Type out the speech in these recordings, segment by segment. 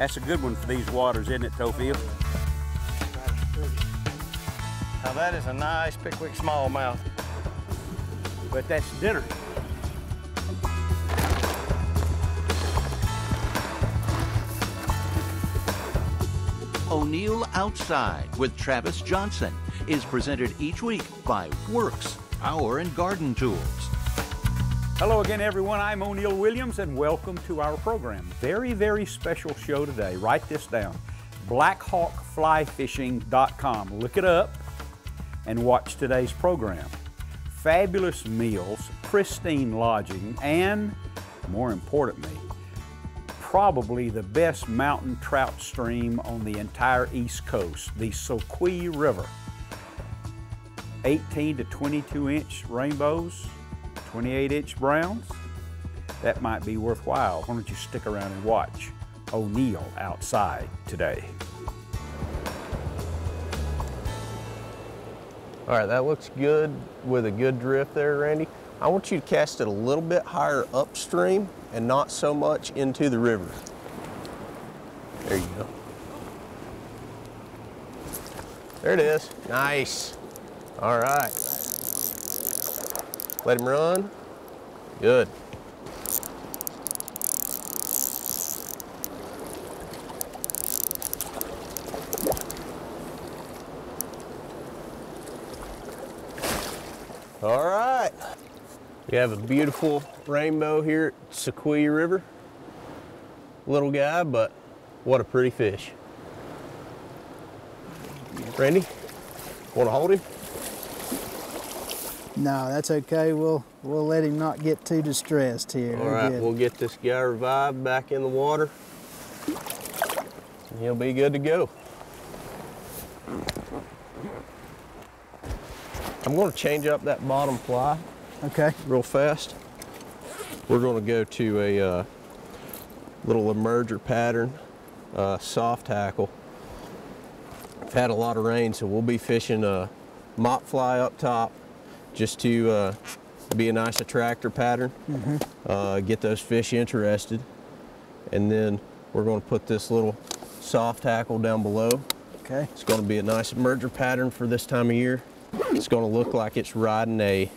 That's a good one for these waters, isn't it, Tofield? Now that is a nice Pickwick smallmouth. But that's dinner. O'Neill Outside with Travis Johnson is presented each week by Works Power and Garden Tools. Hello again, everyone. I'm O'Neill Williams, and welcome to our program. Very, very special show today. Write this down. BlackhawkFlyFishing.com. Look it up and watch today's program. Fabulous meals, pristine lodging, and more importantly, probably the best mountain trout stream on the entire East Coast, the Soquee River. 18 to 22 inch rainbows, 28-inch browns. That might be worthwhile. Why don't you stick around and watch O'Neill Outside today. All right, that looks good with a good drift there, Randy. I want you to cast it a little bit higher upstream and not so much into the river. There you go. There it is. Nice. All right. Let him run. Good. All right. We have a beautiful rainbow here at Soquee River. Little guy, but what a pretty fish. Randy, want to hold him? No, that's okay. We'll let him not get too distressed here. All right, we'll get this guy revived back in the water. And he'll be good to go. I'm going to change up that bottom fly. Okay. Real fast. We're going to go to a little emerger pattern, soft tackle. I've had a lot of rain, so we'll be fishing a mop fly up top just to be a nice attractor pattern, get those fish interested. And then we're going to put this little soft tackle down below. Okay. It's going to be a nice emerger pattern for this time of year. It's going to look like it's riding a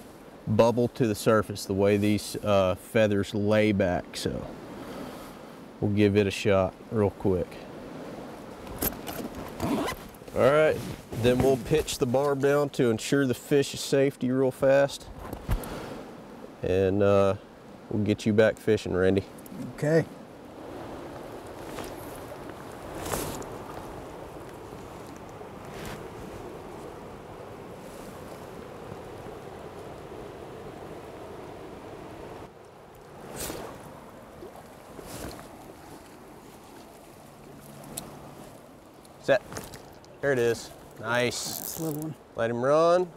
bubble to the surface the way these feathers lay back. So we'll give it a shot real quick. All right, then we'll pitch the barb down to ensure the fish's safety real fast. And we'll get you back fishing, Randy. Okay. Set. There it is. Nice. That's a little one. Let him run.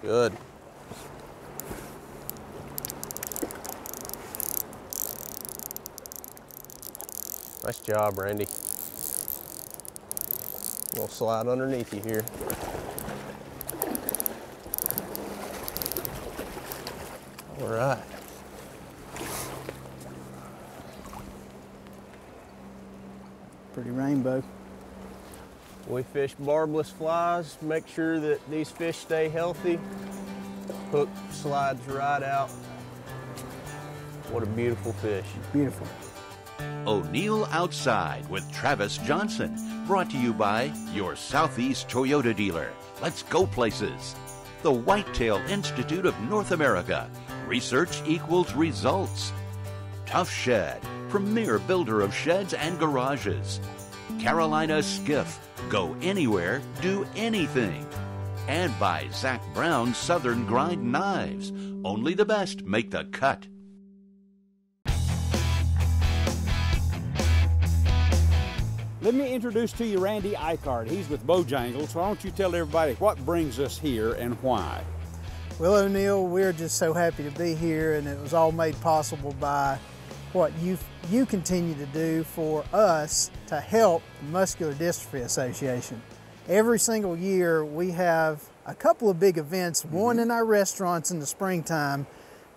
Good. Nice job, Randy. We'll slide underneath you here. All right. Pretty rainbow. We fish barbless flies, make sure that these fish stay healthy. Hook slides right out. What a beautiful fish. Beautiful. O'Neill Outside with Travis Johnson, brought to you by your Southeast Toyota dealer. Let's go places. The Whitetail Institute of North America. Research equals results. Tough Shed, premier builder of sheds and garages. Carolina Skiff, go anywhere, do anything. And by Zach Brown Southern Grind Knives, only the best make the cut. Let me introduce to you Randy Eichard. He's with Bojangles. So why don't you tell everybody what brings us here and why? Well, O'Neill, we're just so happy to be here, and it was all made possible by what you continue to do for us to help the Muscular Dystrophy Association. Every single year we have a couple of big events, one in our restaurants in the springtime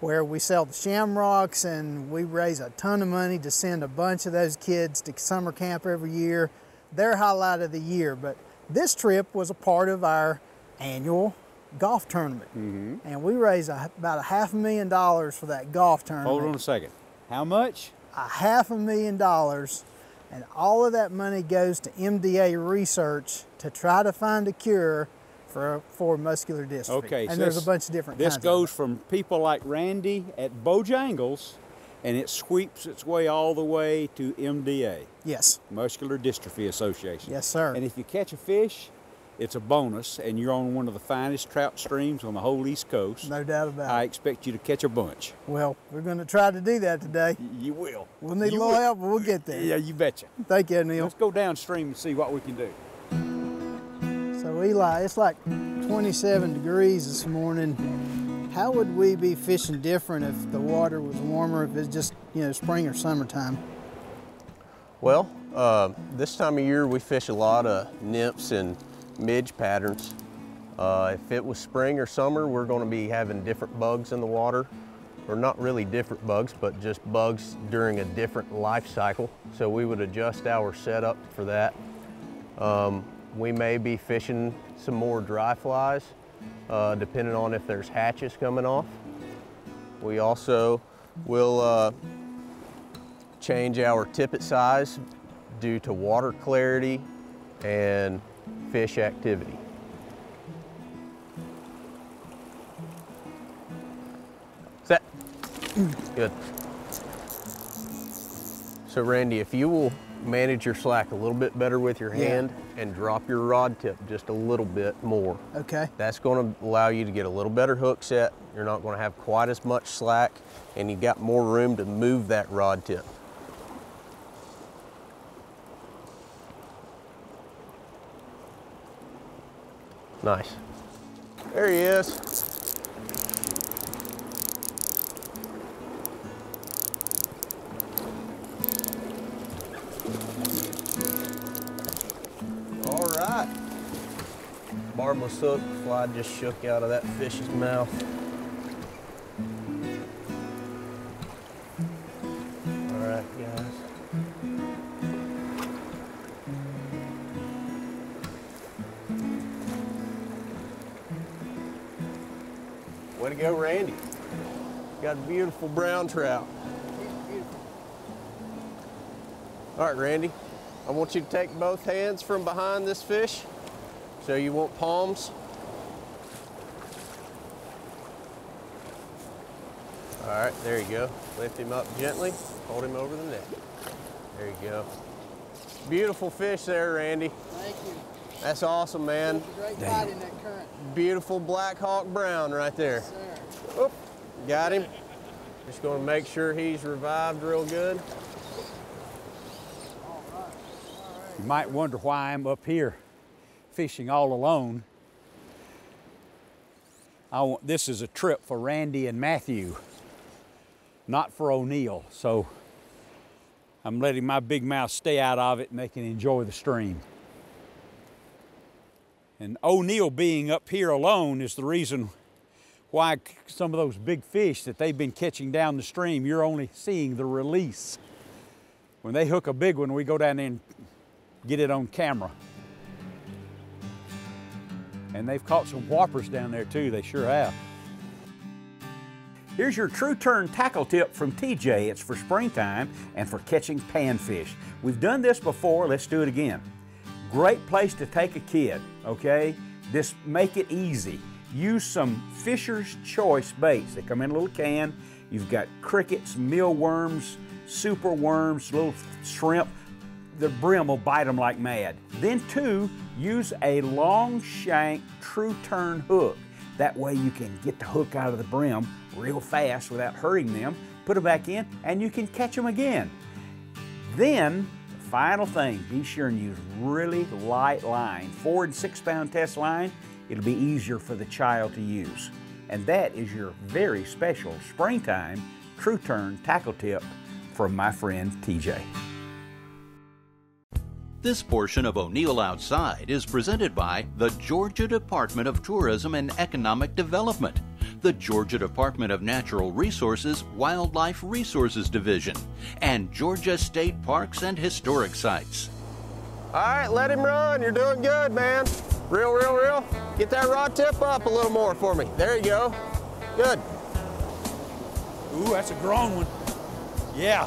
where we sell the shamrocks, and we raise a ton of money to send a bunch of those kids to summer camp every year. Their highlight of the year. But this trip was a part of our annual golf tournament. And we raised about $500,000 for that golf tournament. Hold on a second. How much? $500,000, and all of that money goes to MDA research to try to find a cure for muscular dystrophy. Okay, and so there's a bunch of different kinds. This goes from people like Randy at Bojangles, and it sweeps its way all the way to MDA. Yes. Muscular Dystrophy Association. Yes, sir. And if you catch a fish, it's a bonus, and you're on one of the finest trout streams on the whole East Coast. No doubt about it. I expect you to catch a bunch. Well, we're going to try to do that today. You will. We'll need a little help, but we'll get there. Yeah, you betcha. Thank you, Neil. Let's go downstream and see what we can do. So Eli, it's like 27 degrees this morning. How would we be fishing different if the water was warmer, if it's just, spring or summertime? Well, this time of year we fish a lot of nymphs and midge patterns. If it was spring or summer, we're going to be having different bugs in the water, or not really different bugs, but just bugs during a different life cycle. So we would adjust our setup for that. We may be fishing some more dry flies, depending on if there's hatches coming off. We also will change our tippet size due to water clarity and fish activity. Set. Good. So Randy, if you will manage your slack a little bit better with your hand and drop your rod tip just a little bit more. Okay. That's going to allow you to get a little better hook set. You're not going to have quite as much slack, and you've got more room to move that rod tip. Nice. There he is. All right. Barbless hook, fly just shook out of that fish's mouth. All right, guys. Way to go, Randy. Got a beautiful brown trout. All right, Randy, I want you to take both hands from behind this fish. So you want palms. All right, there you go. Lift him up gently, hold him over the neck. There you go. Beautiful fish there, Randy. Thank you. That's awesome, man. Great bite in that current. Beautiful Blackhawk brown right there. Yes, Oop, got him. Just going to make sure he's revived real good. You might wonder why I'm up here fishing all alone. This is a trip for Randy and Matthew, not for O'Neill. So I'm letting my big mouth stay out of it and they can enjoy the stream. And O'Neill being up here alone is the reason why some of those big fish that they've been catching down the stream, you're only seeing the release. When they hook a big one, we go down there and get it on camera. And they've caught some whoppers down there too, they sure have. Here's your True Turn tackle tip from TJ. It's for springtime and for catching panfish. We've done this before, let's do it again. Great place to take a kid, okay? Just make it easy. Use some Fisher's Choice baits. They come in a little can. You've got crickets, mealworms, super worms, little shrimp. The brim will bite them like mad. Then two, use a long shank True Turn hook. That way you can get the hook out of the brim real fast without hurting them, put it back in, and you can catch them again. Then, the final thing, be sure and use really light line, 4 and 6 pound test line. It'll be easier for the child to use. And that is your very special springtime True Turn tackle tip from my friend TJ. This portion of O'Neill Outside is presented by the Georgia Department of Tourism and Economic Development. the Georgia Department of Natural Resources Wildlife Resources Division, and Georgia State Parks and Historic Sites. All right, let him run. You're doing good, man. Reel, reel, reel. Get that rod tip up a little more for me. There you go. Good. Ooh, that's a grown one. Yeah.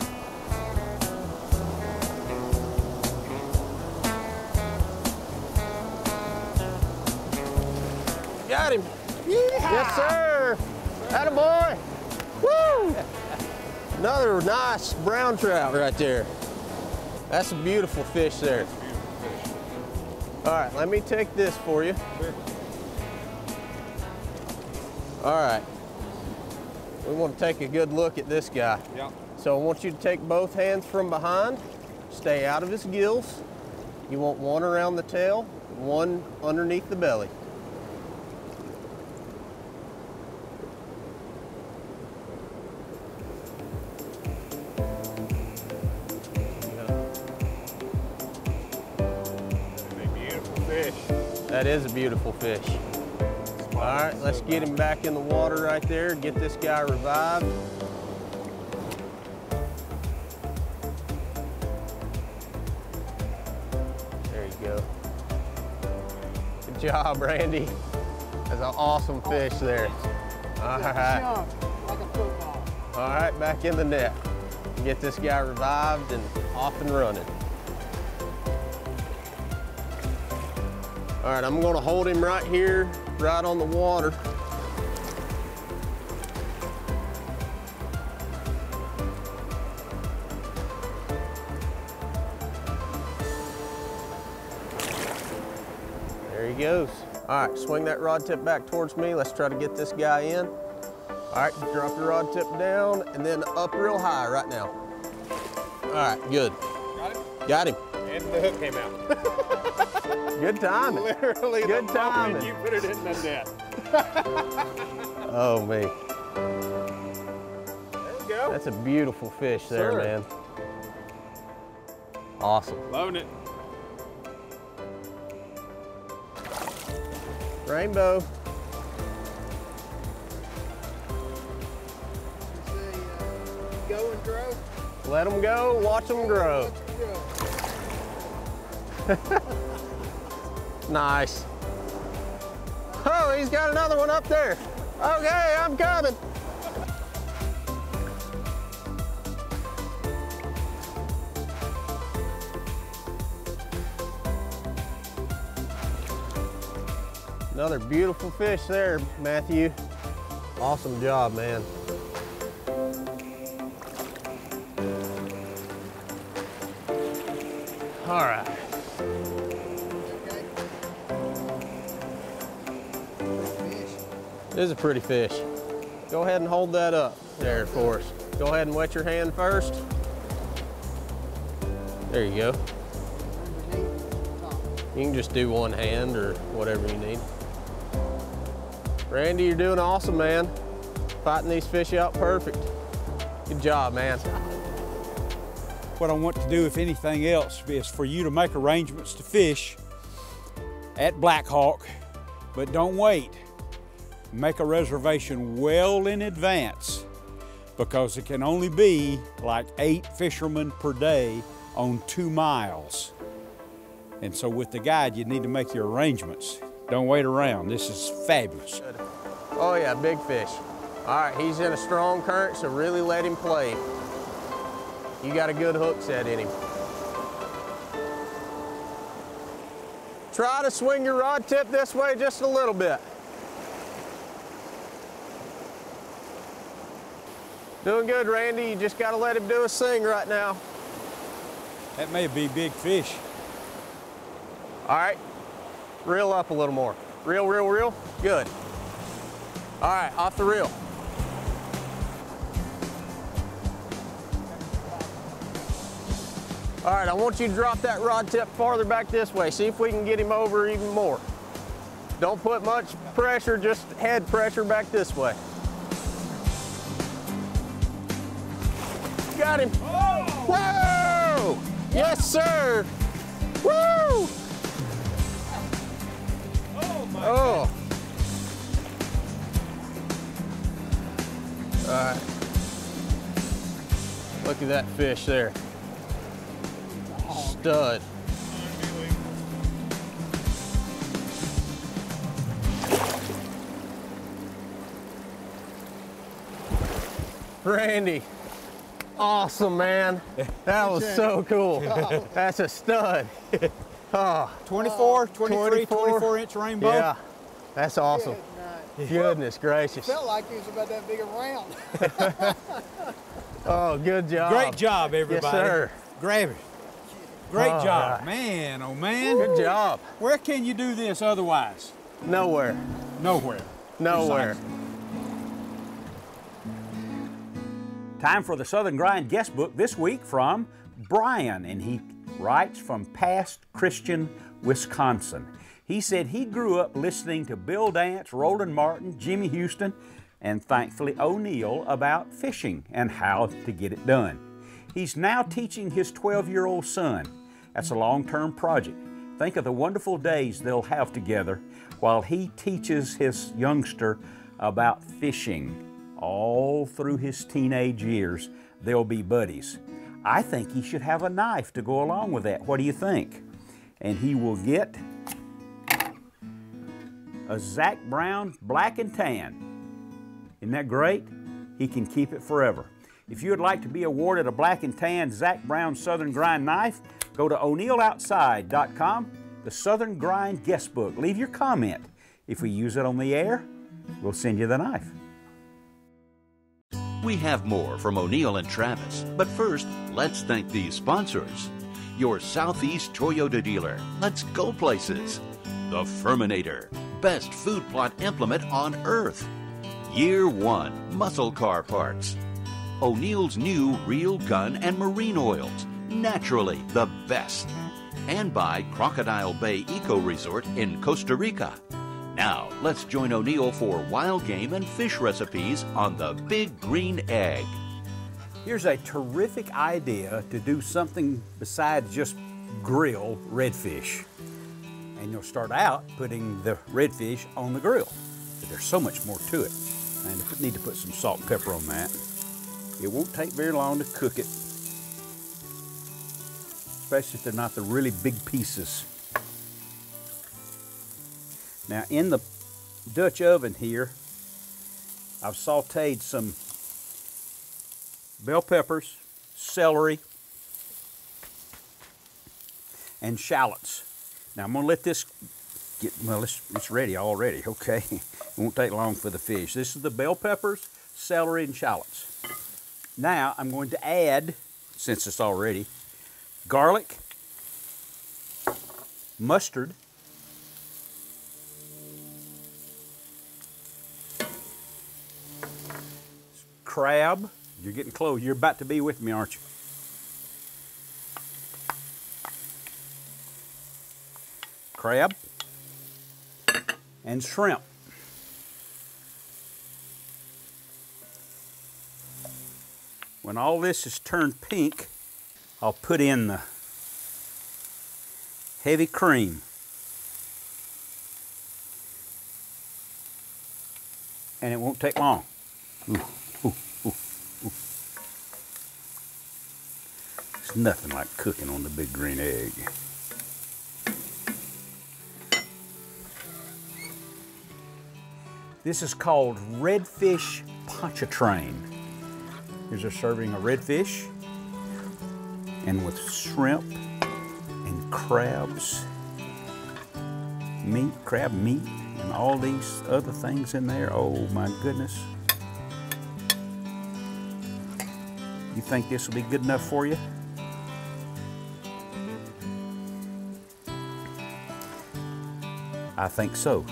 Got him. Yeah. Yes, sir. Attaboy. Woo! Another nice brown trout right there. That's a beautiful fish there. All right, let me take this for you. All right. We want to take a good look at this guy. Yeah. So I want you to take both hands from behind, stay out of his gills. You want one around the tail, one underneath the belly. That is a beautiful fish. All right, let's get him back in the water right there, get this guy revived. There you go. Good job, Randy. That's an awesome fish there. All right. Like a football. All right, back in the net. Get this guy revived and off and running. All right, I'm gonna hold him right here, right on the water. There he goes. All right, swing that rod tip back towards me. Let's try to get this guy in. All right, drop your rod tip down and then up real high right now. All right, good. Got him? Got him. And the hook came out. Good timing. Literally, Good the timing. moment you put it in the net. Oh, me. There we go. That's a beautiful fish there, Sir. man. Awesome. Loving it. Rainbow. Go and grow. Let them go, watch them grow. Nice. Oh, he's got another one up there. Okay, I'm coming. Another beautiful fish there, Matthew. Awesome job, man. All right. This is a pretty fish. Go ahead and hold that up there for us. Go ahead and wet your hand first. There you go. You can just do one hand or whatever you need. Randy, you're doing awesome, man. Fighting these fish out perfect. Good job, man. What I want to do, if anything else, is for you to make arrangements to fish at Blackhawk, but don't wait. Make a reservation well in advance, because it can only be like 8 fishermen per day on 2 miles. And so with the guide, you need to make your arrangements. Don't wait around. This is fabulous. Oh yeah, big fish. All right, he's in a strong current, so really let him play. You got a good hook set in him. Try to swing your rod tip this way just a little bit. Doing good, Randy. You just got to let him do his thing right now. That may be big fish. All right, reel up a little more. Reel, reel, reel. Good. All right, off the reel. All right, I want you to drop that rod tip farther back this way. See if we can get him over even more. Don't put much pressure, just head pressure back this way. Got him. Whoa! Yes, sir. Woo! Oh. Alright. Look at that fish there. Stud. Randy, awesome, man. That was so cool. That's a stud. Oh, 24, 23, 24-inch rainbow? yeah, that's awesome. Goodness gracious. Felt like it was about that big around. Oh, good job. Great job, everybody. Yes, sir. Grab it. Great All job. right. Man, oh man. Good job. Where can you do this otherwise? Nowhere. Nowhere. Nowhere. Time for the Southern Grind guest book this week from Brian, and he writes from Past Christian, Wisconsin. He said he grew up listening to Bill Dance, Roland Martin, Jimmy Houston, and thankfully O'Neill about fishing and how to get it done. He's now teaching his 12-year-old son. That's a long-term project. Think of the wonderful days they'll have together while he teaches his youngster about fishing. All through his teenage years, they'll be buddies. I think he should have a knife to go along with that. What do you think? And he will get a Zach Brown Black and Tan. Isn't that great? He can keep it forever. If you would like to be awarded a Black and Tan Zach Brown Southern Grind knife, go to o'neilloutside.com, the Southern Grind guest book. Leave your comment. If we use it on the air, we'll send you the knife. We have more from O'Neill and Travis, but first, let's thank these sponsors. Your Southeast Toyota dealer. Let's go places. The Furminator, best food plot implement on earth. Year One Muscle Car Parts. O'Neill's new Real Gun and Marine Oils, naturally the best. And by Crocodile Bay Eco Resort in Costa Rica. Now, let's join O'Neill for wild game and fish recipes on the Big Green Egg. Here's a terrific idea to do something besides just grill redfish. And you'll start out putting the redfish on the grill. But there's so much more to it. And you need to put some salt and pepper on that. It won't take very long to cook it, especially if they're not the really big pieces. Now in the Dutch oven here, I've sauteed some bell peppers, celery, and shallots. Now I'm gonna let this get, well, it's ready already, okay? It won't take long for the fish. This is the bell peppers, celery, and shallots. Now I'm going to add, since it's all ready, garlic, mustard, crab. You're getting close. You're about to be with me, aren't you? Crab and shrimp. When all this is turned pink, I'll put in the heavy cream. And it won't take long. Ooh, ooh, ooh, ooh. It's nothing like cooking on the Big Green Egg. This is called redfish pontchartrain. Here's a serving of redfish, and with shrimp and crabs, meat, crab meat, and all these other things in there. Oh my goodness. You think this will be good enough for you? I think so.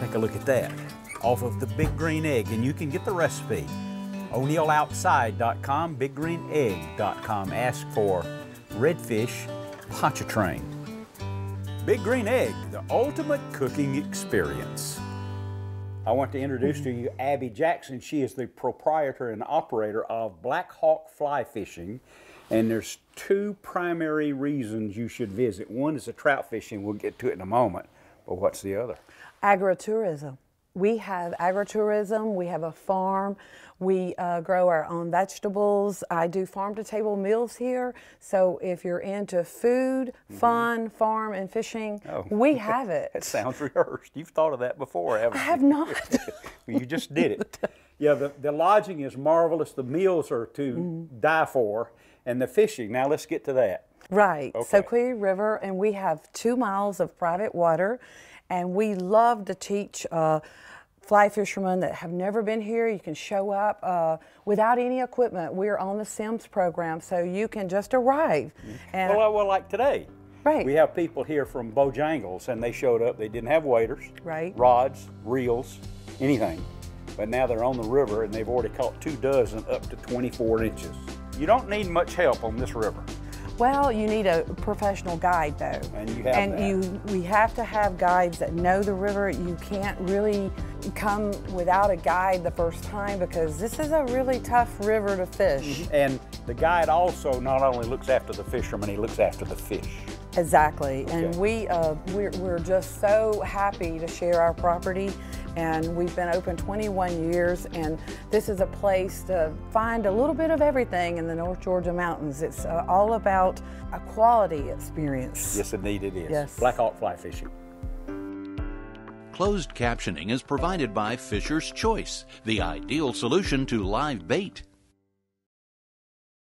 Take a look at that. Off of the Big Green Egg, and you can get the recipe. o'neilloutside.com, biggreenegg.com. Ask for redfish pontchartrain. Big Green Egg, the ultimate cooking experience. I want to introduce to you Abby Jackson. She is the proprietor and operator of Blackhawk Fly Fishing. And there's two primary reasons you should visit. One is the trout fishing. We'll get to it in a moment. But what's the other? Agritourism. We have agritourism, we have a farm, we grow our own vegetables. I do farm-to-table meals here, so if you're into food, fun, farm, and fishing, we have it. That sounds rehearsed. You've thought of that before, haven't you? I have not. You just did it. Yeah, the lodging is marvelous. The meals are to die for, and the fishing. Now let's get to that. Right, Okay. so Query River, and we have 2 miles of private water, and we love to teach fly fishermen that have never been here. You can show up without any equipment. We're on the Sims program, so you can just arrive. And Well, like today. Right. We have people here from Bojangles, and they showed up. They didn't have waders, Right. rods, reels, anything. But now they're on the river, and they've already caught 2 dozen up to 24 inches. You don't need much help on this river. well, you need a professional guide though. And you have that. We have to have guides that know the river. You can't really come without a guide the first time because this is a really tough river to fish. And the guide also not only looks after the fishermen, he looks after the fish. Exactly, and Okay. we're just so happy to share our property, and we've been open 21 years, and this is a place to find a little bit of everything in the North Georgia mountains. It's all about a quality experience. Yes, indeed it is. Yes. Blackhawk fly fishing. Closed captioning is provided by Fisher's Choice, the ideal solution to live bait.